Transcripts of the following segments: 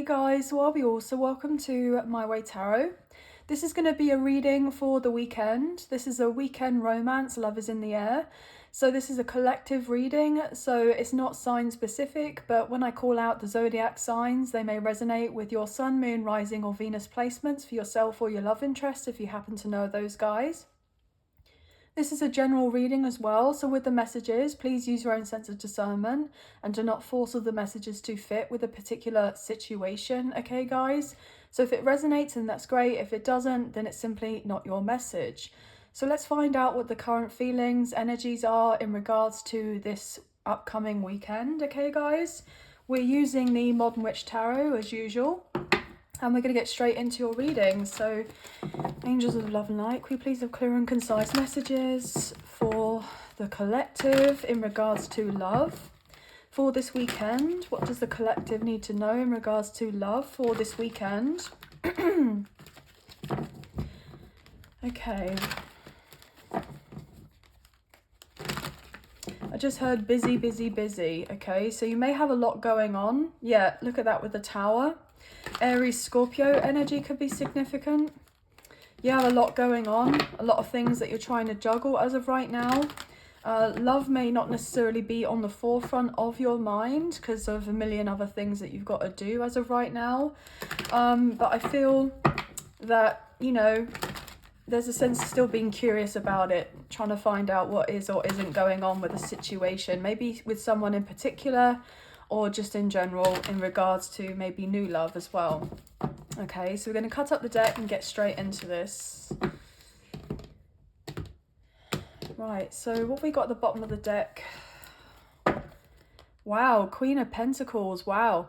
Hey guys, well you all, so welcome to My Way Tarot. This is going to be a reading for the weekend. This is a weekend romance, love is in the air. So this is a collective reading, so it's not sign specific, but when I call out the zodiac signs, they may resonate with your sun, moon, rising or Venus placements for yourself or your love interest if you happen to know those guys. This is a general reading as well, so with the messages, please use your own sense of discernment and do not force all the messages to fit with a particular situation, okay guys? So if it resonates, then that's great. If it doesn't, then it's simply not your message. So let's find out what the current feelings, energies are in regards to this upcoming weekend, okay guys? We're using the Modern Witch Tarot as usual. And we're going to get straight into your reading. So, angels of love and light, can we please have clear and concise messages for the collective in regards to love for this weekend? What does the collective need to know in regards to love for this weekend? Okay. I just heard busy, busy, busy. Okay, so you may have a lot going on. Yeah, look at that with the Tower. Aries, Scorpio energy could be significant. You have a lot going on, a lot of things that you're trying to juggle as of right now. Love may not necessarily be on the forefront of your mind because of a million other things that you've got to do as of right now. But I feel that, you know, there's a sense of still being curious about it, trying to find out what is or isn't going on with the situation, maybe with someone in particular, or just in general in regards to maybe new love as well. Okay, so we're going to cut up the deck and get straight into this. Right, so what we got at the bottom of the deck? Wow, Queen of Pentacles, wow.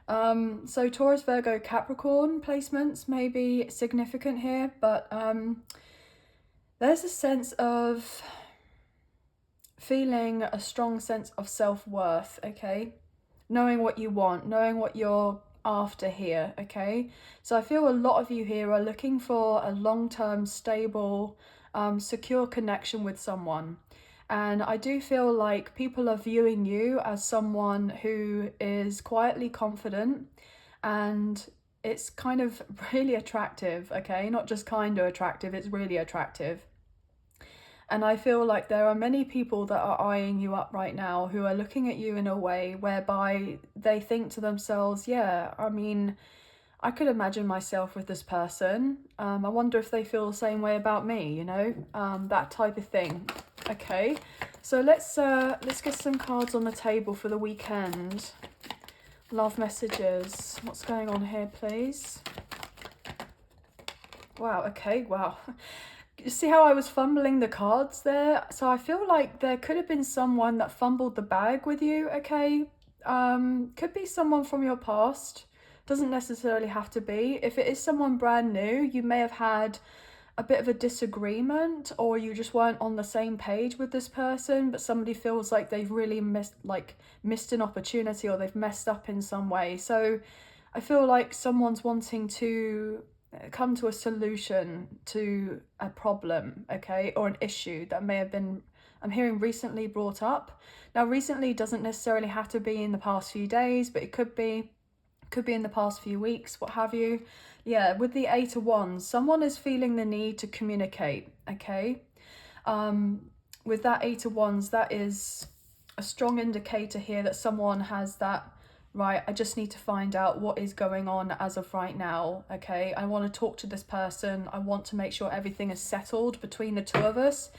So Taurus, Virgo, Capricorn placements may be significant here, but there's a sense of feeling a strong sense of self-worth, okay? Knowing what you want, knowing what you're after here, okay? So I feel a lot of you here are looking for a long-term, stable, secure connection with someone. And I do feel like people are viewing you as someone who is quietly confident, and it's kind of really attractive, okay? Not just kind of attractive, it's really attractive. And I feel like there are many people that are eyeing you up right now who are looking at you in a way whereby they think to themselves, yeah, I mean, I could imagine myself with this person. I wonder if they feel the same way about me, you know, that type of thing. Okay, so let's get some cards on the table for the weekend. Love messages. What's going on here, please? Wow, okay, wow. You see how I was fumbling the cards there? So I feel like there could have been someone that fumbled the bag with you, okay? Could be someone from your past. Doesn't necessarily have to be. If it is someone brand new, you may have had a bit of a disagreement, or you just weren't on the same page with this person, but somebody feels like they've really missed an opportunity, or they've messed up in some way. So I feel like someone's wanting to come to a solution to a problem, okay, or an issue that may have been, I'm hearing, recently brought up. Now recently doesn't necessarily have to be in the past few days, but it could be in the past few weeks, what have you. Yeah, with the Eight of Wands, someone is feeling the need to communicate, okay? With that Eight of Wands, that is a strong indicator here that someone has that, right, I just need to find out what is going on as of right now, okay? I want to talk to this person. I want to make sure everything is settled between the two of us.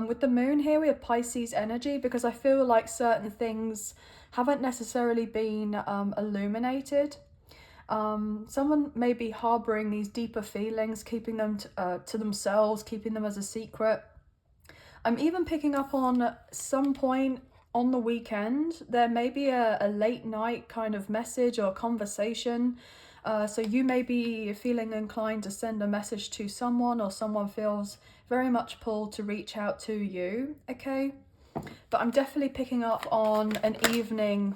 With the moon here, we have Pisces energy, because I feel like certain things haven't necessarily been illuminated. Someone may be harboring these deeper feelings, keeping them to themselves, keeping them as a secret. I'm even picking up on some point on the weekend, there may be a late night kind of message or conversation. So you may be feeling inclined to send a message to someone, or someone feels very much pulled to reach out to you, okay? But I'm definitely picking up on an evening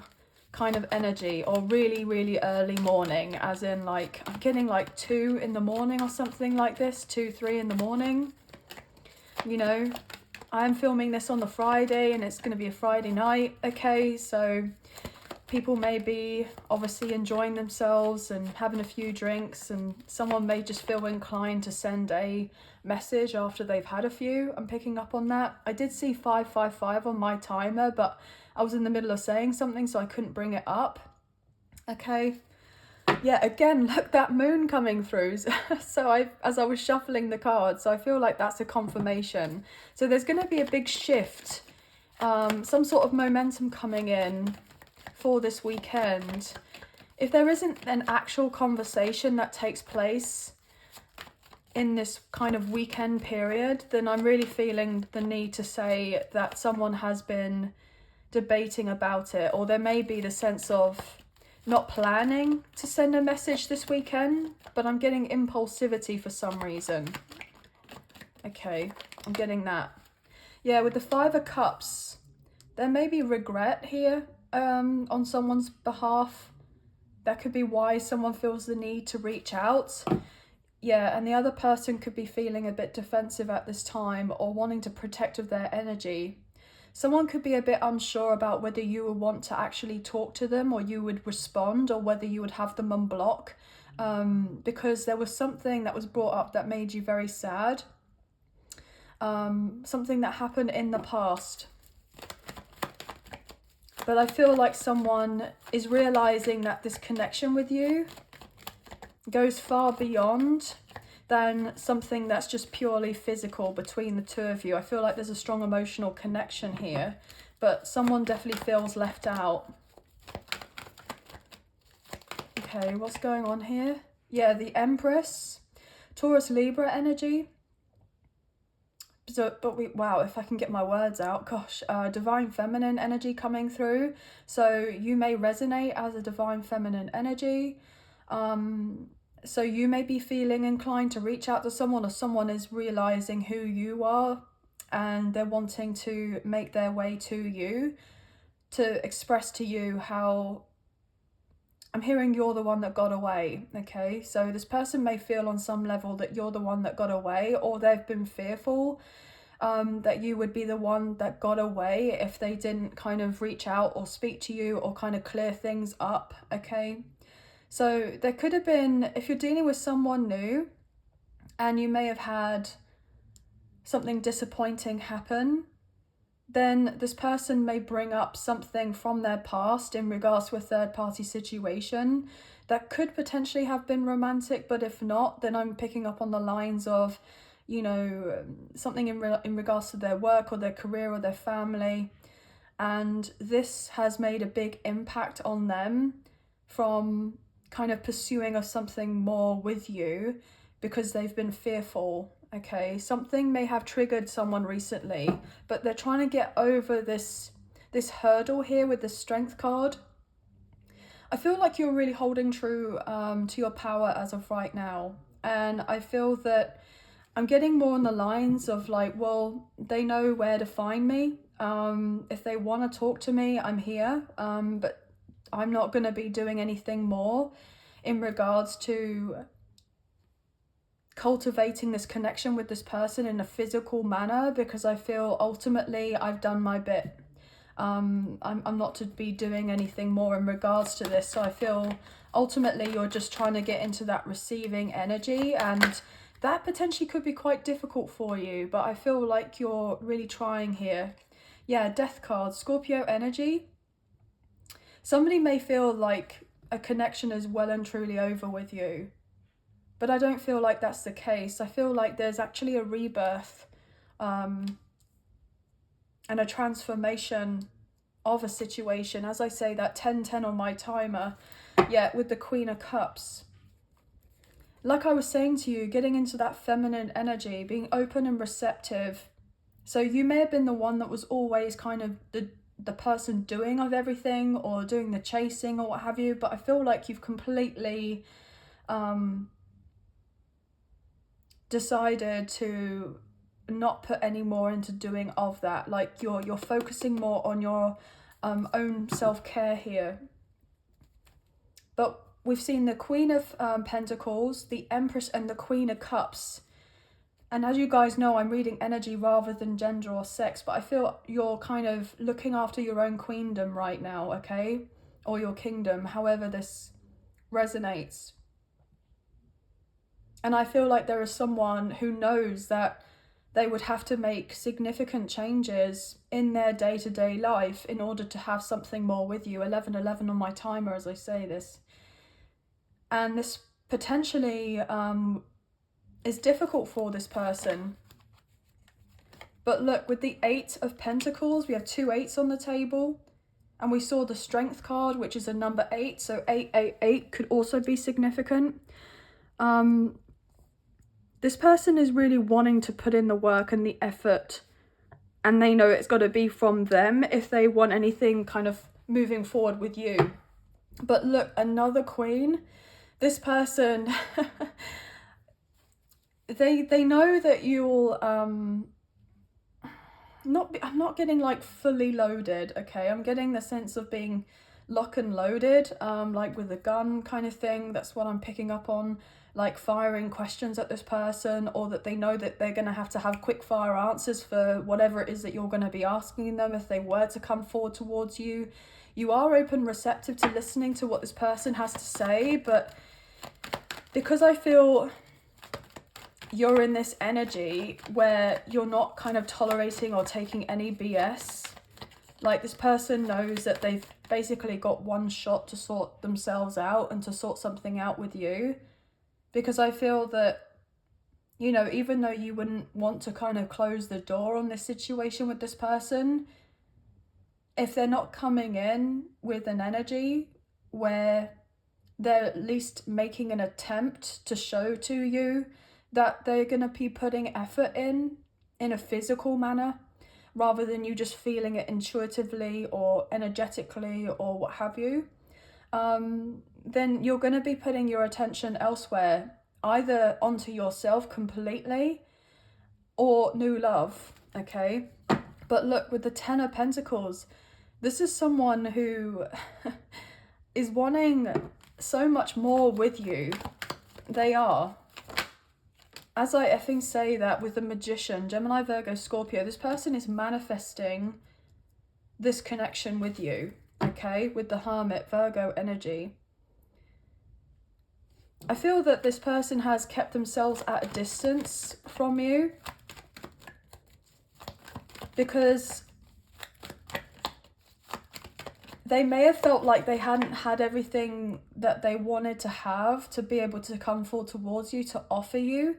kind of energy, or really, really early morning, as in like, I'm getting like 2 in the morning or something like this, 2, 3 in the morning, you know? I'm filming this on the Friday, and it's going to be a Friday night, okay? So people may be obviously enjoying themselves and having a few drinks, and someone may just feel inclined to send a message after they've had a few. I'm picking up on that. I did see 555 on my timer, but I was in the middle of saying something, so I couldn't bring it up. Okay. Yeah, again, look, that moon coming through. So as I was shuffling the cards, so I feel like that's a confirmation. So there's going to be a big shift, some sort of momentum coming in for this weekend. If there isn't an actual conversation that takes place in this kind of weekend period, then I'm really feeling the need to say that someone has been debating about it, or there may be the sense of not planning to send a message this weekend, but I'm getting impulsivity for some reason. Okay, I'm getting that. Yeah, with the 5 of Cups, there may be regret here on someone's behalf. That could be why someone feels the need to reach out. Yeah, and the other person could be feeling a bit defensive at this time or wanting to protect of their energy. Someone could be a bit unsure about whether you would want to actually talk to them, or you would respond, or whether you would have them unblock, because there was something that was brought up that made you very sad. Something that happened in the past. But I feel like someone is realizing that this connection with you goes far beyond than something that's just purely physical between the two of you. I feel like there's a strong emotional connection here, but someone definitely feels left out. Okay, what's going on here? Yeah, the Empress, Taurus Libra energy. So, wow, if I can get my words out, gosh, divine feminine energy coming through. So you may resonate as a divine feminine energy. So you may be feeling inclined to reach out to someone, or someone is realizing who you are and they're wanting to make their way to you, to express to you how, I'm hearing you're the one that got away. Okay, so this person may feel on some level that you're the one that got away, or they've been fearful that you would be the one that got away if they didn't kind of reach out or speak to you or kind of clear things up. Okay, so there could have been, if you're dealing with someone new and you may have had something disappointing happen, then this person may bring up something from their past in regards to a third party situation that could potentially have been romantic, but if not, then I'm picking up on the lines of, you know, something in regards to their work or their career or their family, and this has made a big impact on them from kind of pursuing of something more with you because they've been fearful. Okay, something may have triggered someone recently, but they're trying to get over this hurdle here with the Strength card. I feel like you're really holding true to your power as of right now, and I feel that I'm getting more on the lines of like, well, they know where to find me. If they want to talk to me, I'm here, but I'm not going to be doing anything more in regards to cultivating this connection with this person in a physical manner, because I feel ultimately I've done my bit. I'm not to be doing anything more in regards to this, so I feel ultimately you're just trying to get into that receiving energy, and that potentially could be quite difficult for you, but I feel like you're really trying here. Yeah, Death card, Scorpio energy. Somebody may feel like a connection is well and truly over with you, but I don't feel like that's the case. I feel like there's actually a rebirth and a transformation of a situation. As I say, that 10-10 on my timer, yeah, with the Queen of Cups. Like I was saying to you, getting into that feminine energy, being open and receptive. So you may have been the one that was always kind of the person doing of everything or doing the chasing or what have you, but I feel like you've completely decided to not put any more into doing of that. Like you're focusing more on your own self-care here. But we've seen the Queen of Pentacles, the Empress, and the Queen of Cups. And as you guys know, I'm reading energy rather than gender or sex, but I feel you're kind of looking after your own queendom right now, okay? or your kingdom, however this resonates. And I feel like there is someone who knows that they would have to make significant changes in their day-to-day life in order to have something more with you. 1111 on my timer as I say this. And this potentially is difficult for this person. But look, with the 8 of Pentacles, we have 2 8s on the table. And we saw the Strength card, which is a number 8. So 888 could also be significant. This person is really wanting to put in the work and the effort. And they know it's got to be from them if they want anything kind of moving forward with you. But look, another Queen. This person, they know that you'll... I'm not getting like fully loaded, okay? I'm getting the sense of being lock and loaded, like with a gun kind of thing. That's what I'm picking up on, like firing questions at this person, or that they know that they're going to have quick fire answers for whatever it is that you're going to be asking them if they were to come forward towards you. You are open, receptive to listening to what this person has to say, but because I feel you're in this energy where you're not kind of tolerating or taking any BS. Like this person knows that they've basically got one shot to sort themselves out and to sort something out with you. Because I feel that, you know, even though you wouldn't want to kind of close the door on this situation with this person, if they're not coming in with an energy where they're at least making an attempt to show to you that they're going to be putting effort in a physical manner, rather than you just feeling it intuitively or energetically or what have you, then you're going to be putting your attention elsewhere, either onto yourself completely or new love, okay? But look, with the 10 of Pentacles, this is someone who is wanting so much more with you. They are. As I effing say that with the Magician, Gemini, Virgo, Scorpio, this person is manifesting this connection with you, okay? With the Hermit, Virgo energy. I feel that this person has kept themselves at a distance from you because they may have felt like they hadn't had everything that they wanted to have to be able to come forward towards you, to offer you.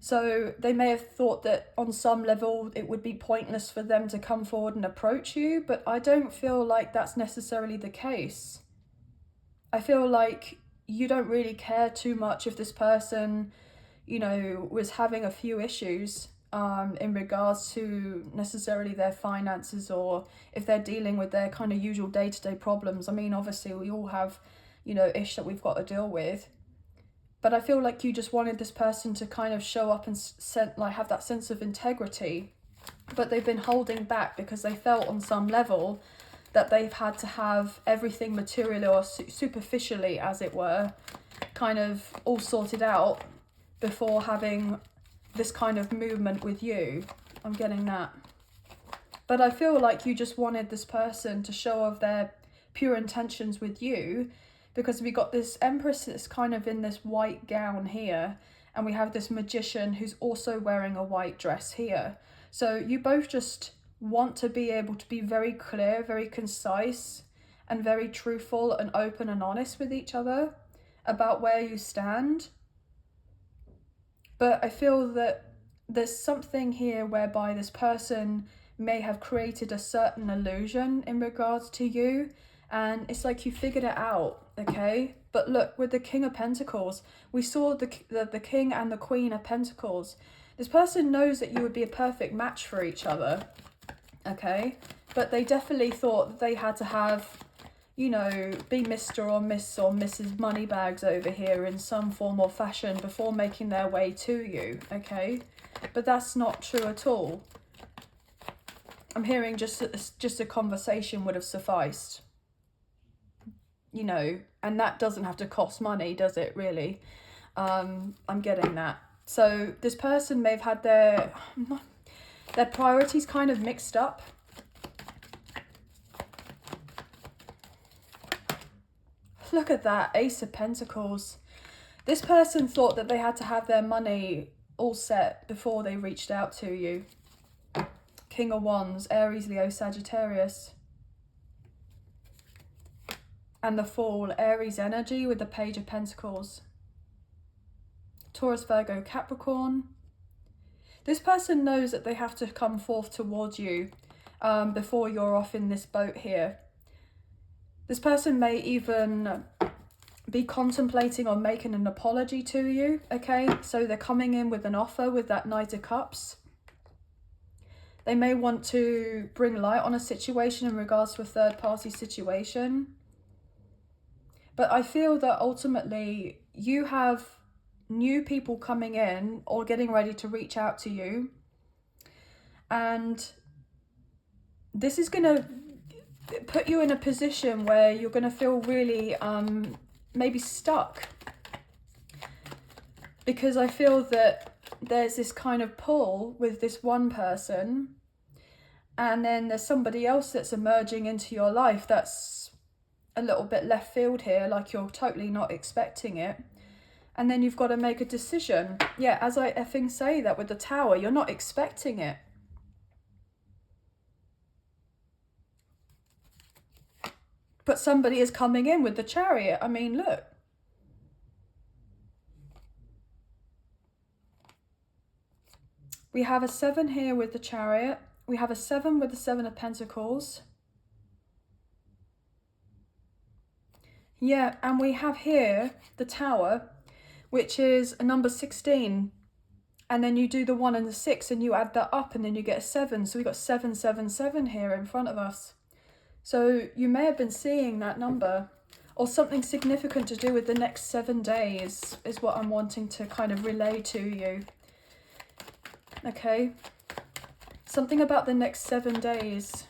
So they may have thought that on some level it would be pointless for them to come forward and approach you, but I don't feel like that's necessarily the case. I feel like you don't really care too much if this person, you know, was having a few issues in regards to necessarily their finances, or if they're dealing with their kind of usual day-to-day problems. I mean, obviously we all have, you know, ish that we've got to deal with. But I feel like you just wanted this person to kind of show up and have that sense of integrity. But they've been holding back because they felt on some level that they've had to have everything materially or superficially, as it were, kind of all sorted out before having this kind of movement with you. I'm getting that. But I feel like you just wanted this person to show off their pure intentions with you, because we got this Empress that's kind of in this white gown here, and we have this Magician who's also wearing a white dress here. So you both just want to be able to be very clear, very concise, and very truthful and open and honest with each other about where you stand. But I feel that there's something here whereby this person may have created a certain illusion in regards to you, and it's like you figured it out, okay? But look, with the King of Pentacles, we saw the King and the Queen of Pentacles. This person knows that you would be a perfect match for each other, okay? But they definitely thought that they had to have, you know, be Mr. or Miss or Mrs. Moneybags over here in some form or fashion before making their way to you, okay? But that's not true at all. I'm hearing just a conversation would have sufficed. You know, and that doesn't have to cost money, does it, really? I'm getting that. So this person may have had their priorities kind of mixed up. look at that, Ace of Pentacles. This person thought that they had to have their money all set before they reached out to you. King of Wands, Aries, Leo, Sagittarius. And the Fool, Aries energy with the Page of Pentacles. Taurus, Virgo, Capricorn. This person knows that they have to come forth towards you before you're off in this boat here. This person may even be contemplating on making an apology to you, okay? So they're coming in with an offer with that Knight of Cups. They may want to bring light on a situation in regards to a third-party situation. But I feel that ultimately you have new people coming in or getting ready to reach out to you. And this is going to put you in a position where you're going to feel really maybe stuck. Because I feel that there's this kind of pull with this one person, and then there's somebody else that's emerging into your life that's a little bit left field here, like you're totally not expecting it. And then you've got to make a decision. Yeah, as I effing say that with the Tower, you're not expecting it. But somebody is coming in with the Chariot. I mean, look. We have a 7 here with the Chariot. We have a 7 with the 7 of Pentacles. Yeah, and we have here the Tower, which is a number 16. And then you do the 1 and the 6 and you add that up and then you get a 7. So we've got 777 here in front of us. So you may have been seeing that number, or something significant to do with the next 7 days is what I'm wanting to kind of relay to you. Okay, something about the next 7 days.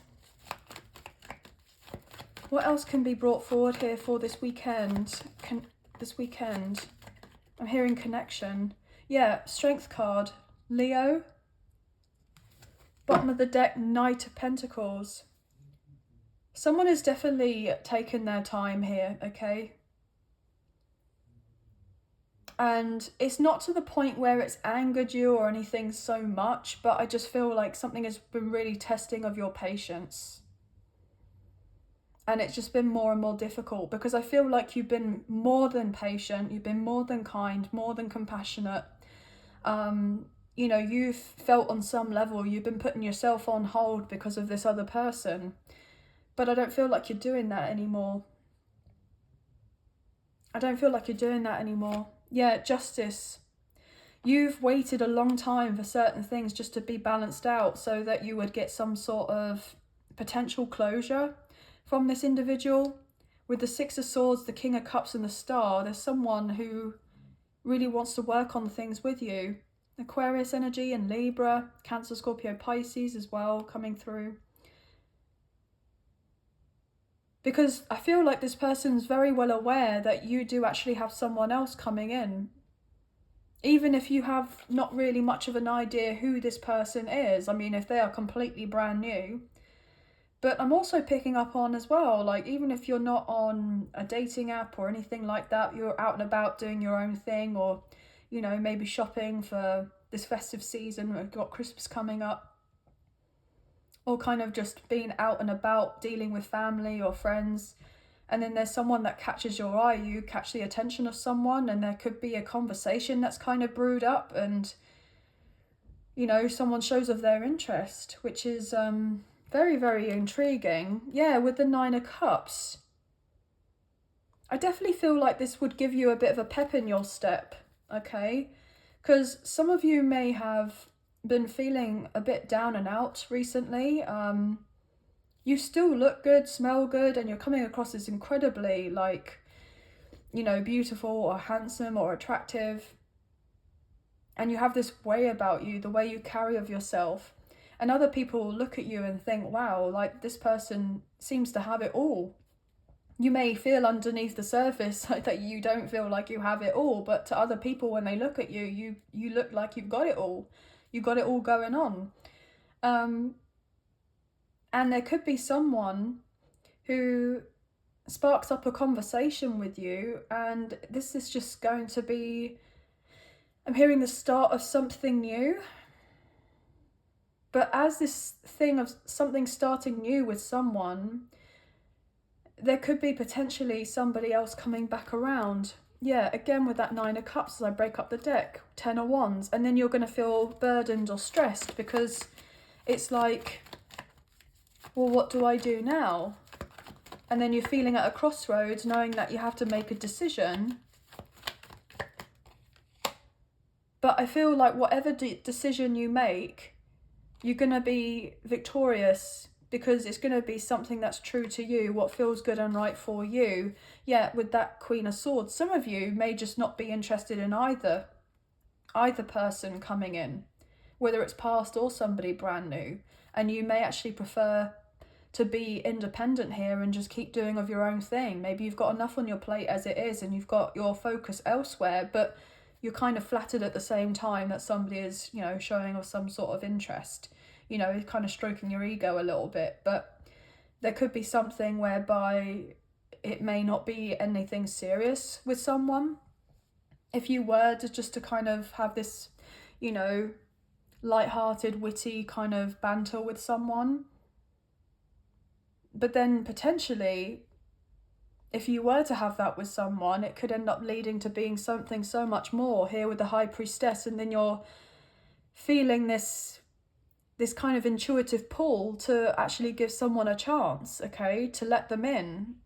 What else can be brought forward here for this weekend? This weekend, I'm hearing connection. Yeah, Strength card, Leo. Bottom of the deck, Knight of Pentacles. Someone has definitely taken their time here, okay? And it's not to the point where it's angered you or anything so much, but I just feel like something has been really testing of your patience. And it's just been more and more difficult because I feel like you've been more than patient, you've been more than kind, more than compassionate. You know, you've felt on some level you've been putting yourself on hold because of this other person. But I don't feel like you're doing that anymore. I don't feel like you're doing that anymore. Yeah, Justice. You've waited a long time for certain things just to be balanced out so that you would get some sort of potential closure from this individual. With the 6 of Swords, the King of Cups and the Star, there's someone who really wants to work on things with you. Aquarius energy and Libra, Cancer, Scorpio, Pisces as well coming through. Because I feel like this person's very well aware that you do actually have someone else coming in. Even if you have not really much of an idea who this person is. I mean, if they are completely brand new. But I'm also picking up on as well, like even if you're not on a dating app or anything like that, you're out and about doing your own thing, or, you know, maybe shopping for this festive season, we've got Christmas coming up. Or kind of just being out and about, dealing with family or friends. And then there's someone that catches your eye, you catch the attention of someone, and there could be a conversation that's kind of brewed up and, you know, someone shows of their interest, which is very, very intriguing. Yeah, with the 9 of Cups. I definitely feel like this would give you a bit of a pep in your step, okay? Because some of you may have been feeling a bit down and out recently. You still look good, smell good, and you're coming across as incredibly, like, you know, beautiful or handsome or attractive. And you have this way about you, the way you carry of yourself. And other people look at you and think, wow, like this person seems to have it all. You may feel underneath the surface like that you don't feel like you have it all, but to other people, when they look at you, you look like you've got it all. You've got it all going on. And there could be someone who sparks up a conversation with you, and this is just going to be, I'm hearing the start of something new. But as this thing of something starting new with someone, there could be potentially somebody else coming back around. Yeah, again with that 9 of Cups as I break up the deck, 10 of Wands, and then you're going to feel burdened or stressed because it's like, well, what do I do now? And then you're feeling at a crossroads, knowing that you have to make a decision. But I feel like whatever decision you make, you're going to be victorious because it's going to be something that's true to you, what feels good and right for you. Yeah, with that Queen of Swords, some of you may just not be interested in either person coming in, whether it's past or somebody brand new, and you may actually prefer to be independent here and just keep doing of your own thing. Maybe you've got enough on your plate as it is and you've got your focus elsewhere, but you're kind of flattered at the same time that somebody is, you know, showing of some sort of interest, you know, kind of stroking your ego a little bit. But there could be something whereby it may not be anything serious with someone. If you were to just to kind of have this, you know, light-hearted, witty kind of banter with someone, but then potentially, if you were to have that with someone, it could end up leading to being something so much more here with the High Priestess, and then you're feeling this kind of intuitive pull to actually give someone a chance, okay, to let them in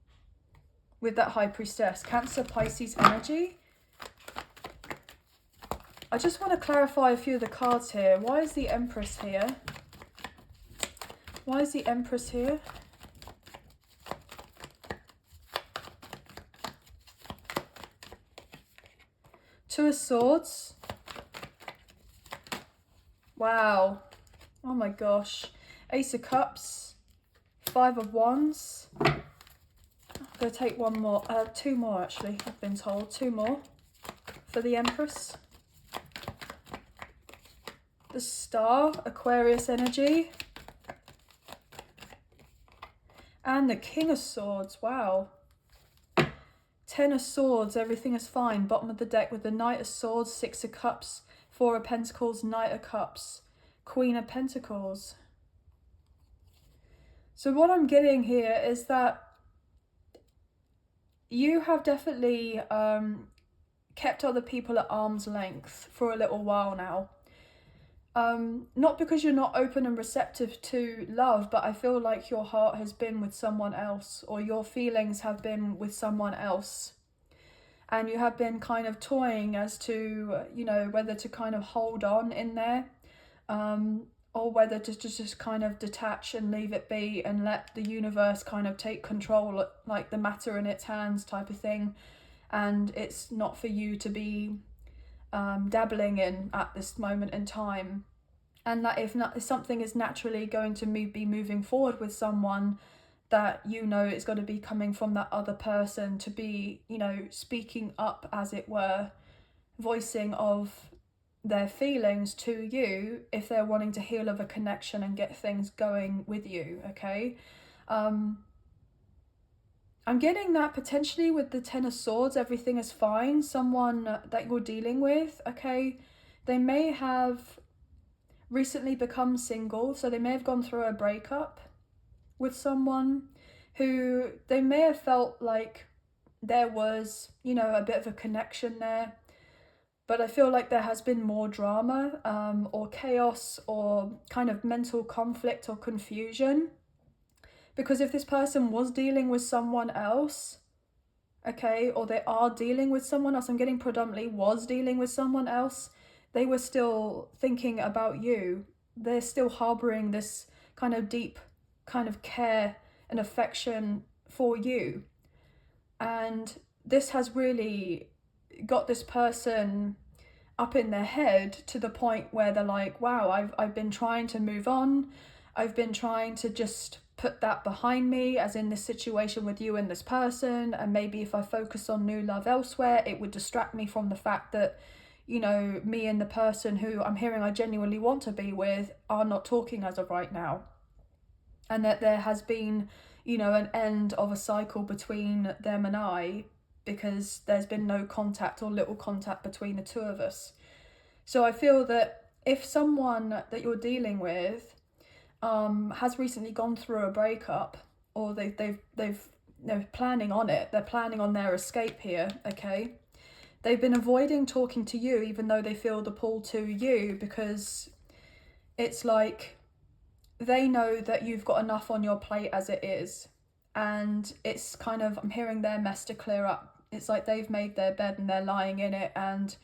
with that High Priestess. Cancer, Pisces energy. I just want to clarify a few of the cards here. Why is the Empress here? Why is the Empress here? Two of Swords. Wow. Oh my gosh. Ace of Cups. 5 of Wands. I'm going to take one more. 2 more actually, I've been told. 2 more for the Empress. The Star. Aquarius energy. And the King of Swords. Wow. 10 of Swords, everything is fine. Bottom of the deck with the Knight of Swords, 6 of Cups, 4 of Pentacles, Knight of Cups, Queen of Pentacles. So what I'm getting here is that you have definitely kept other people at arm's length for a little while now. Not because you're not open and receptive to love, but I feel like your heart has been with someone else, or your feelings have been with someone else. And you have been kind of toying as to, you know, whether to kind of hold on in there, or whether to just kind of detach and leave it be and let the universe kind of take control, like the matter in its hands type of thing. And it's not for you to be dabbling in at this moment in time. And that if something is naturally going to be moving forward with someone, that you know it's got to be coming from that other person to be, you know, speaking up, as it were, voicing of their feelings to you if they're wanting to heal of a connection and get things going with you, okay? I'm getting that potentially with the 10 of Swords, everything is fine. Someone that you're dealing with, okay, they may have recently become single, so they may have gone through a breakup with someone who they may have felt like there was, you know, a bit of a connection there. But I feel like there has been more drama or chaos or kind of mental conflict or confusion. Because if this person was dealing with someone else, okay, or they are dealing with someone else, I'm getting predominantly was dealing with someone else, they were still thinking about you. They're still harboring this kind of deep kind of care and affection for you. And this has really got this person up in their head to the point where they're like, wow, I've been trying to move on. I've been trying to just put that behind me, as in this situation with you and this person, and maybe if I focus on new love elsewhere, it would distract me from the fact that, you know, me and the person who I'm hearing I genuinely want to be with are not talking as of right now. And that there has been, you know, an end of a cycle between them and I, because there's been no contact or little contact between the two of us. So I feel that if someone that you're dealing with has recently gone through a breakup, or they're planning on it, they're planning on their escape here, okay? They've been avoiding talking to you even though they feel the pull to you, because it's like they know that you've got enough on your plate as it is. And it's kind of, I'm hearing their mess to clear up. It's like they've made their bed and they're lying in it, and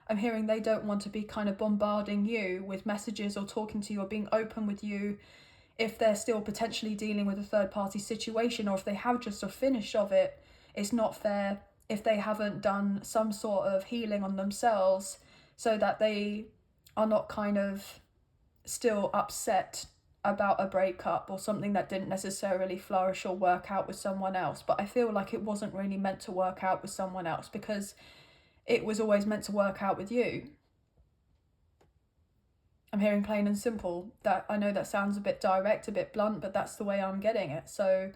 I'm hearing they don't want to be kind of bombarding you with messages or talking to you or being open with you if they're still potentially dealing with a third party situation, or if they have just a finish of it. It's not fair if they haven't done some sort of healing on themselves, so that they are not kind of still upset about a breakup or something that didn't necessarily flourish or work out with someone else. But I feel like it wasn't really meant to work out with someone else, because it was always meant to work out with you. I'm hearing plain and simple. That, I know that sounds a bit direct, a bit blunt, but that's the way I'm getting it. So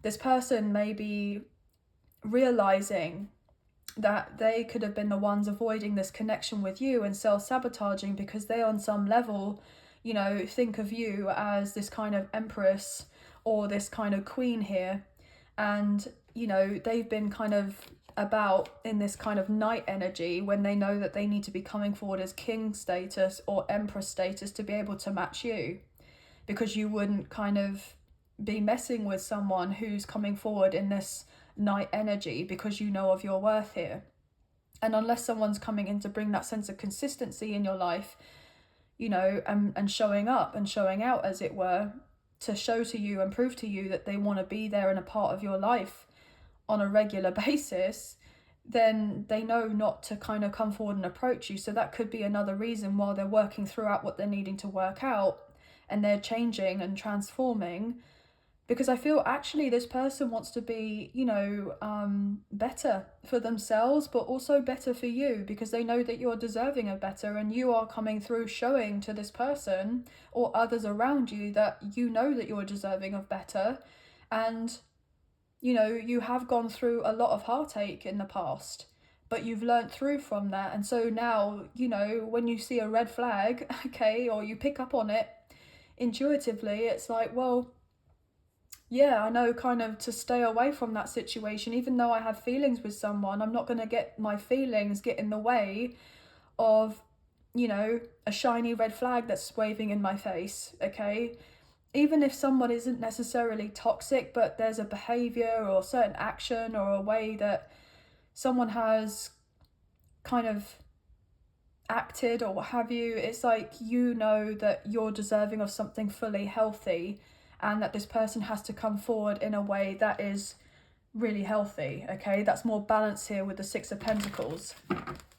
this person may be realizing that they could have been the ones avoiding this connection with you and self-sabotaging, because they on some level, you know, think of you as this kind of empress or this kind of queen here. And, you know, they've been kind of about in this kind of knight energy, when they know that they need to be coming forward as king status or empress status to be able to match you, because you wouldn't kind of be messing with someone who's coming forward in this knight energy, because you know of your worth here. And unless someone's coming in to bring that sense of consistency in your life, you know, and showing up and showing out, as it were, to show to you and prove to you that they want to be there and a part of your life on a regular basis, then they know not to kind of come forward and approach you. So that could be another reason while they're working throughout what they're needing to work out, and they're changing and transforming, because I feel actually this person wants to be, you know, better for themselves, but also better for you, because they know that you're deserving of better, and you are coming through showing to this person or others around you that you know that you're deserving of better. And, you know, you have gone through a lot of heartache in the past, but you've learnt through from that. And so now, you know, when you see a red flag, okay, or you pick up on it intuitively, it's like, well, yeah, I know kind of to stay away from that situation. Even though I have feelings with someone, I'm not going to get my feelings get in the way of, you know, a shiny red flag that's waving in my face, okay? Even if someone isn't necessarily toxic, but there's a behavior or certain action or a way that someone has kind of acted or what have you, it's like, you know that you're deserving of something fully healthy, and that this person has to come forward in a way that is really healthy, okay? That's more balance here with the Six of Pentacles,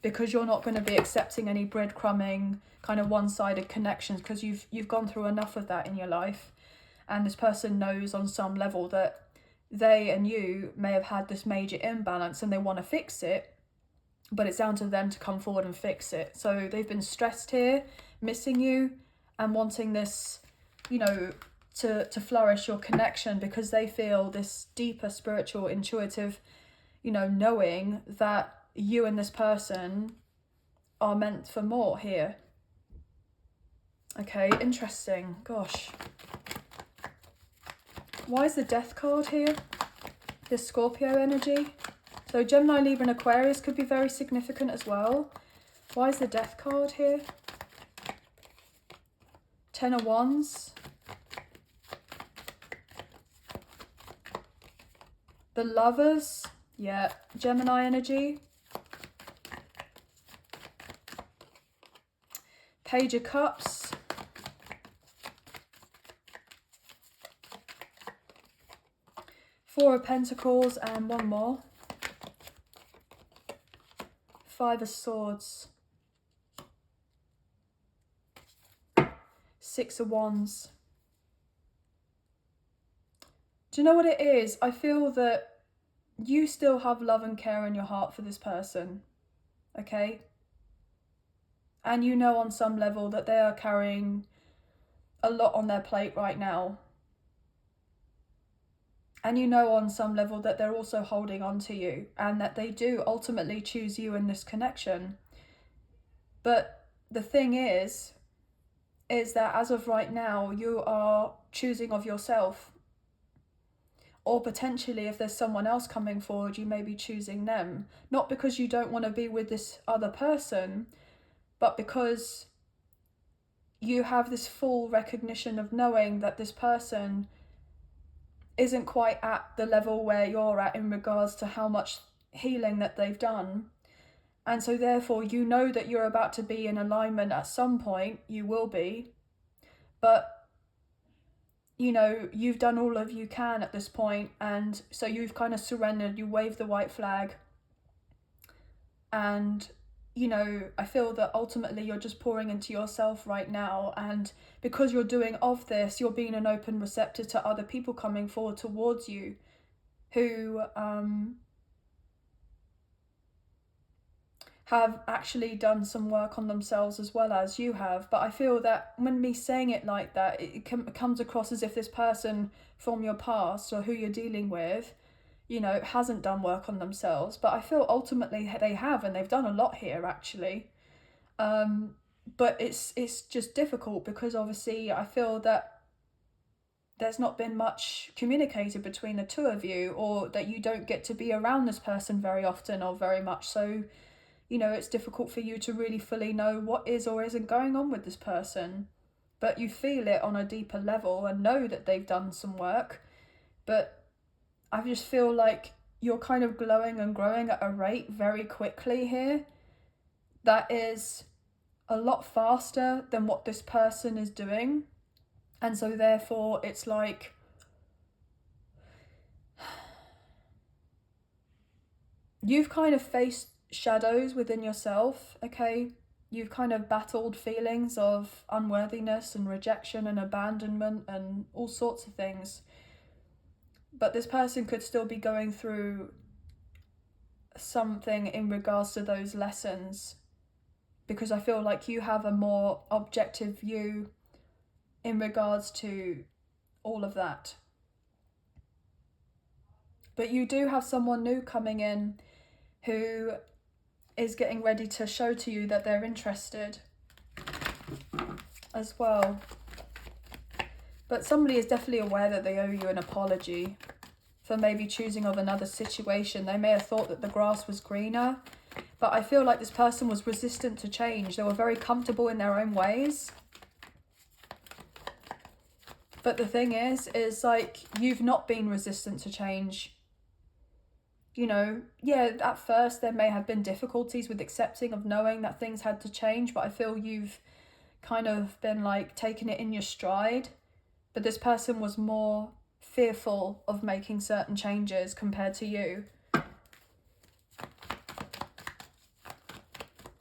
because you're not going to be accepting any breadcrumbing kind of one-sided connections, because you've gone through enough of that in your life. And this person knows on some level that they and you may have had this major imbalance and they want to fix it, but it's down to them to come forward and fix it. So they've been stressed here, missing you, and wanting this, you know, to flourish your connection, because they feel this deeper spiritual, intuitive, you know, knowing that you and this person are meant for more here. Okay, interesting. Gosh. Why is the Death card here? This Scorpio energy. So Gemini, Libra and Aquarius could be very significant as well. Why is the Death card here? Ten of Wands. The Lovers. Yeah, Gemini energy. Page of Cups. Four of Pentacles and one more. Five of Swords. Six of Wands. Do you know what it is? I feel that you still have love and care in your heart for this person, okay? And you know on some level that they are carrying a lot on their plate right now. And you know on some level that they're also holding on to you and that they do ultimately choose you in this connection. But the thing is that as of right now, you are choosing of yourself. Or potentially if there's someone else coming forward, you may be choosing them. Not because you don't want to be with this other person, but because you have this full recognition of knowing that this person isn't quite at the level where you're at in regards to how much healing that they've done. And so therefore you know that you're about to be in alignment at some point. You will be. But you know, you've done all of you can at this point, and so you've kind of surrendered, you waved the white flag. And you know, I feel that ultimately you're just pouring into yourself right now, and because you're doing of this, you're being an open receptor to other people coming forward towards you who have actually done some work on themselves as well as you have. But I feel that when me saying it like that, it comes across as if this person from your past or who you're dealing with, you know, hasn't done work on themselves. But I feel ultimately they have, and they've done a lot here actually. But it's just difficult because obviously I feel that there's not been much communicated between the two of you, or that you don't get to be around this person very often or very much. So you know, it's difficult for you to really fully know what is or isn't going on with this person. But you feel it on a deeper level and know that they've done some work. But I just feel like you're kind of glowing and growing at a rate very quickly here that is a lot faster than what this person is doing. And so therefore it's like you've kind of faced shadows within yourself, okay? You've kind of battled feelings of unworthiness and rejection and abandonment and all sorts of things. But this person could still be going through something in regards to those lessons, because I feel like you have a more objective view in regards to all of that. But you do have someone new coming in who is getting ready to show to you that they're interested as well. But somebody is definitely aware that they owe you an apology for maybe choosing of another situation. They may have thought that the grass was greener, but I feel like this person was resistant to change. They were very comfortable in their own ways. But the thing is like, you've not been resistant to change. You know, yeah, at first there may have been difficulties with accepting of knowing that things had to change, but I feel you've kind of been like taking it in your stride. But this person was more fearful of making certain changes compared to you.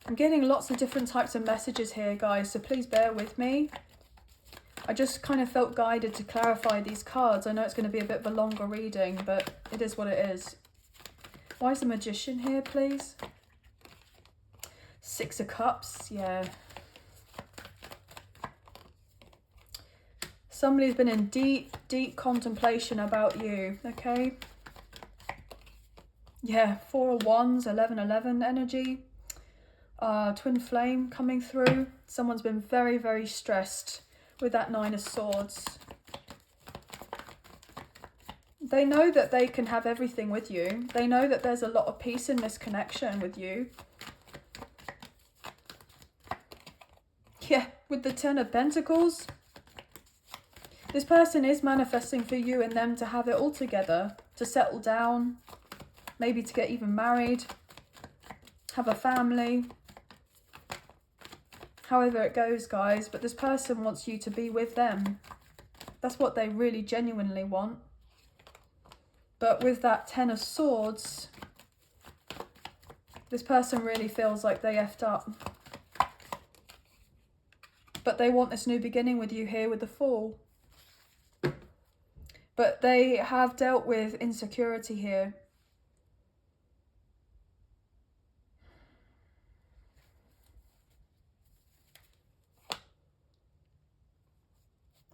I'm getting lots of different types of messages here, guys, so please bear with me. I just kind of felt guided to clarify these cards. I know it's going to be a bit of a longer reading, but it is what it is. Why is the Magician here, please? Six of Cups, yeah. Somebody's been in deep, deep contemplation about you, okay? Yeah, Four of Wands, 11-11 energy. Twin Flame coming through. Someone's been very, very stressed with that Nine of Swords. They know that they can have everything with you. They know that there's a lot of peace in this connection with you. Yeah, with the Ten of Pentacles. This person is manifesting for you and them to have it all together. To settle down. Maybe to get even married. Have a family. However it goes, guys. But this person wants you to be with them. That's what they really genuinely want. But with that Ten of Swords, this person really feels like they effed up. But they want this new beginning with you here with the Fool. But they have dealt with insecurity here.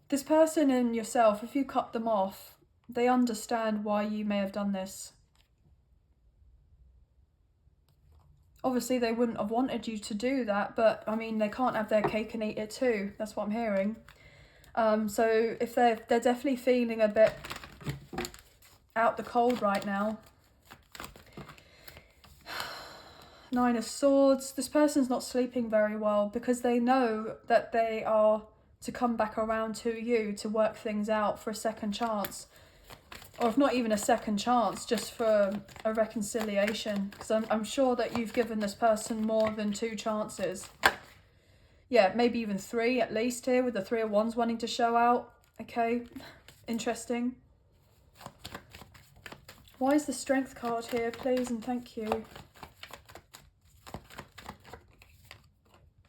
This person and yourself, if you cut them off, They understand why you may have done this. Obviously, they wouldn't have wanted you to do that, but I mean, they can't have their cake and eat it too. That's what I'm hearing. So if they're definitely feeling a bit out the cold right now. Nine of Swords. This person's not sleeping very well because they know that they are to come back around to you to work things out for a second chance. Or if not even a second chance, just for a reconciliation. Because I'm sure that you've given this person more than 2 chances. Yeah, maybe even 3 at least here, with the 3 of Wands wanting to show out. Okay, interesting. Why is the Strength card here, please, and thank you.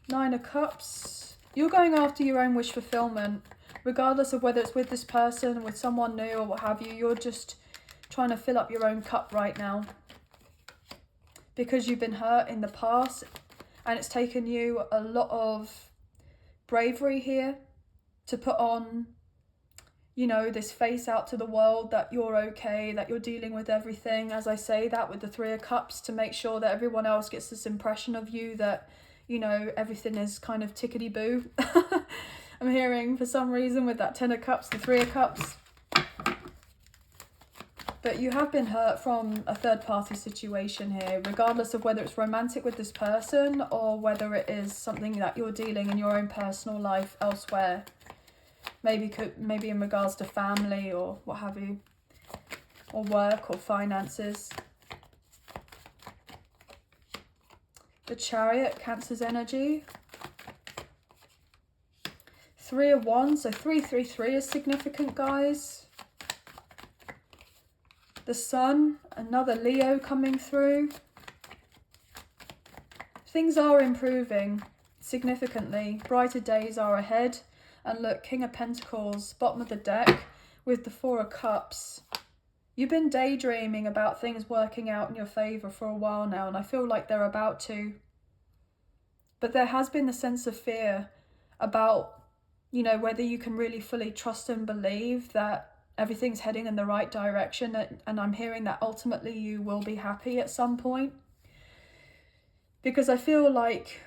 9 of Cups. You're going after your own wish fulfillment. Regardless of whether it's with this person, with someone new or what have you, you're just trying to fill up your own cup right now. Because you've been hurt in the past and it's taken you a lot of bravery here to put on, you know, this face out to the world that you're okay, that you're dealing with everything. As I say that with the 3 of Cups, to make sure that everyone else gets this impression of you that, you know, everything is kind of tickety-boo. I'm hearing for some reason with that 10 of Cups, the 3 of Cups. But you have been hurt from a third party situation here, regardless of whether it's romantic with this person or whether it is something that you're dealing in your own personal life elsewhere. Maybe in regards to family or what have you, or work or finances. The Chariot, Cancer's energy. 3 of Wands, so 333 is significant, guys. The Sun, another Leo coming through. Things are improving significantly. Brighter days are ahead. And look, King of Pentacles, bottom of the deck with the 4 of Cups. You've been daydreaming about things working out in your favour for a while now, and I feel like they're about to. But there has been a sense of fear about, you know, whether you can really fully trust and believe that everything's heading in the right direction, and I'm hearing that ultimately you will be happy at some point. Because I feel like,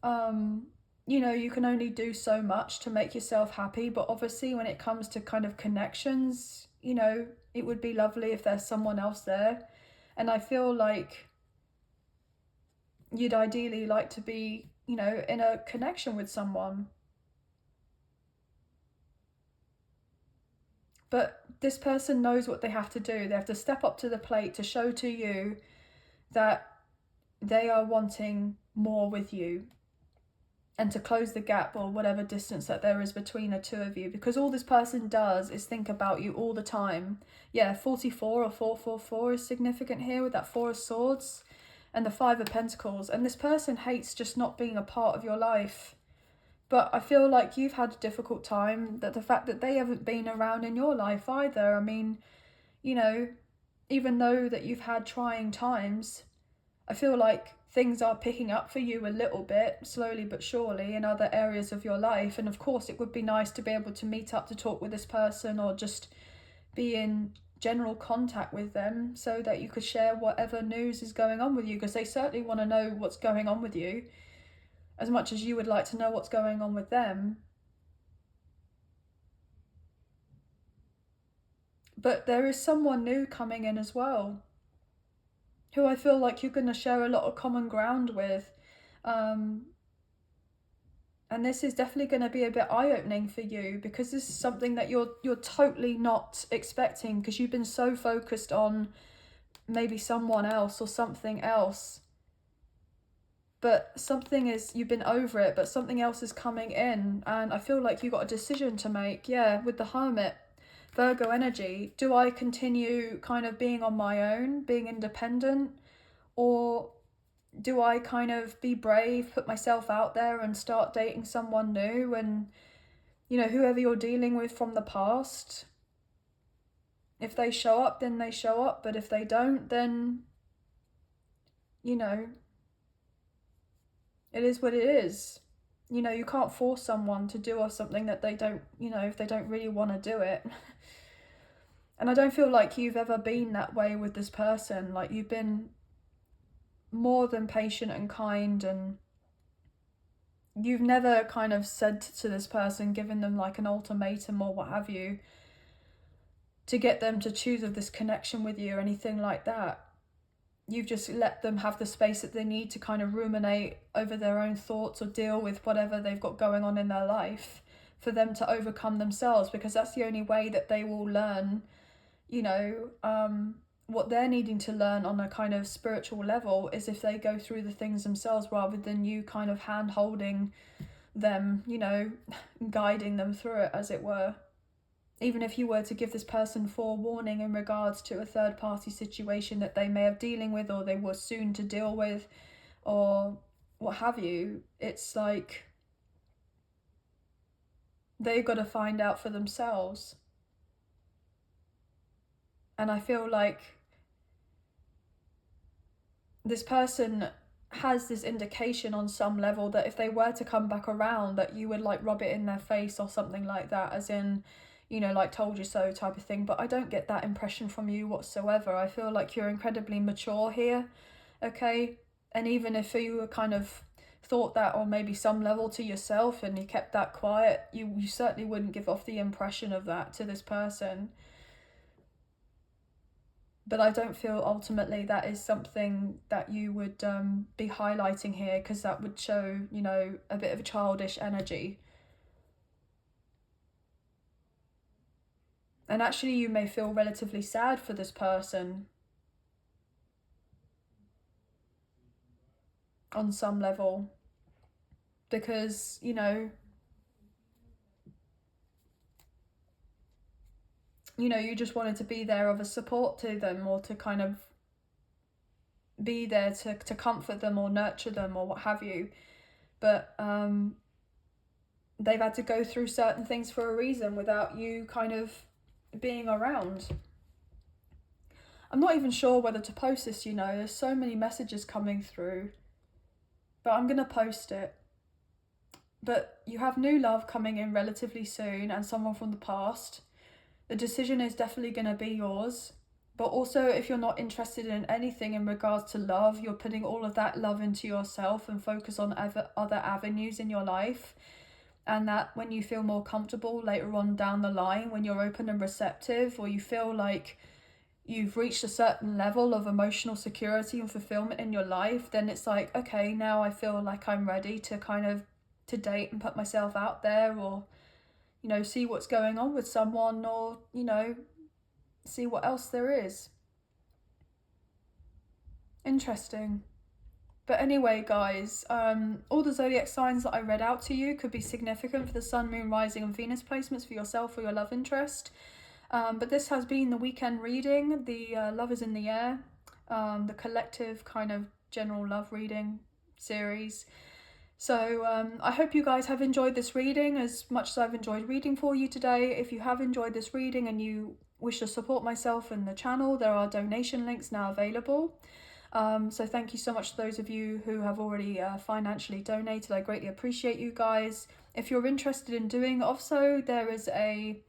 you know, you can only do so much to make yourself happy, but obviously when it comes to kind of connections, you know, it would be lovely if there's someone else there. And I feel like you'd ideally like to be, you know, in a connection with someone. But this person knows what they have to do. They have to step up to the plate to show to you that they are wanting more with you and to close the gap or whatever distance that there is between the 2 of you. Because all this person does is think about you all the time. Yeah, 44 or 444 is significant here with that 4 of Swords and the 5 of Pentacles. And this person hates just not being a part of your life. But I feel like you've had a difficult time, that the fact that they haven't been around in your life either. I mean, you know, even though that you've had trying times, I feel like things are picking up for you a little bit, slowly but surely, in other areas of your life. And of course, it would be nice to be able to meet up to talk with this person or just be in general contact with them so that you could share whatever news is going on with you, because they certainly want to know what's going on with you as much as you would like to know what's going on with them. But there is someone new coming in as well, who I feel like you're going to share a lot of common ground with. And this is definitely going to be a bit eye-opening for you, because this is something that you're totally not expecting, because you've been so focused on maybe someone else or something else. But you've been over it, but something else is coming in, and I feel like you've got a decision to make. Yeah, with the Hermit, Virgo energy. Do I continue kind of being on my own, being independent, or do I kind of be brave, put myself out there and start dating someone new? And, you know, whoever you're dealing with from the past, if they show up, then they show up, but if they don't, then, you know, it is what it is. You know, you can't force someone to do or something that they don't, you know, if they don't really want to do it. And I don't feel like you've ever been that way with this person. Like, you've been more than patient and kind, and you've never kind of said to this person, given them like an ultimatum or what have you, to get them to choose of this connection with you or anything like that. You've just let them have the space that they need to kind of ruminate over their own thoughts or deal with whatever they've got going on in their life, for them to overcome themselves, because that's the only way that they will learn, you know, what they're needing to learn on a kind of spiritual level, is if they go through the things themselves, rather than you kind of hand holding them, you know, guiding them through it, as it were. Even if you were to give this person forewarning in regards to a third party situation that they may have dealing with, or they were soon to deal with, or what have you, it's like they've got to find out for themselves. And I feel like this person has this indication on some level that if they were to come back around, that you would like rub it in their face or something like that, as in, you know, like told you so type of thing. But I don't get that impression from you whatsoever. I feel like you're incredibly mature here, okay? And even if you were kind of thought that on maybe some level to yourself and you kept that quiet, you certainly wouldn't give off the impression of that to this person. But I don't feel ultimately that is something that you would be highlighting here, because that would show, you know, a bit of a childish energy. And actually you may feel relatively sad for this person on some level, because, you know, you just wanted to be there of a support to them, or to kind of be there to comfort them or nurture them or what have you. But they've had to go through certain things for a reason without you kind of being around. I'm not even sure whether to post this, you know, there's so many messages coming through, but I'm gonna post it. But you have new love coming in relatively soon, and someone from the past. The decision is definitely going to be yours. But also, if you're not interested in anything in regards to love, you're putting all of that love into yourself and focus on other avenues in your life. And that when you feel more comfortable later on down the line, when you're open and receptive, or you feel like you've reached a certain level of emotional security and fulfillment in your life, then it's like, okay, now I feel like I'm ready to kind of to date and put myself out there, or, you know, see what's going on with someone, or, you know, see what else there is. Interesting. But anyway, guys, all the zodiac signs that I read out to you could be significant for the sun, moon, rising, and Venus placements for yourself or your love interest. But this has been the weekend reading, the Love is in the Air, the collective kind of general love reading series. So I hope you guys have enjoyed this reading as much as I've enjoyed reading for you today. If you have enjoyed this reading and you wish to support myself and the channel, there are donation links now available. So thank you so much to those of you who have already financially donated. I greatly appreciate you guys. If you're interested in doing also, there is a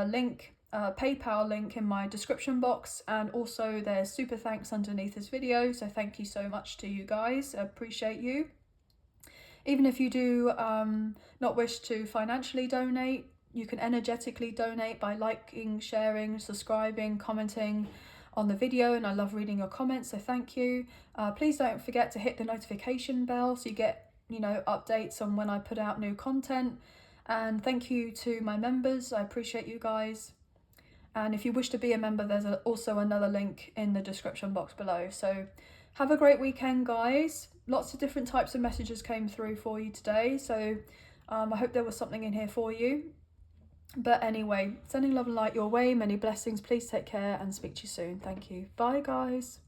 link, PayPal link in my description box, and also there's super thanks underneath this video. So thank you so much to you guys. I appreciate you. Even if you do not wish to financially donate, you can energetically donate by liking, sharing, subscribing, commenting on the video, and I love reading your comments, so thank you. Please don't forget to hit the notification bell so you get, you know, updates on when I put out new content. And thank you to my members, I appreciate you guys. And if you wish to be a member, there's also another link in the description box below. So have a great weekend, guys. Lots of different types of messages came through for you today, so I hope there was something in here for you. But anyway, sending love and light your way, many blessings, please take care and speak to you soon. Thank you. Bye, guys.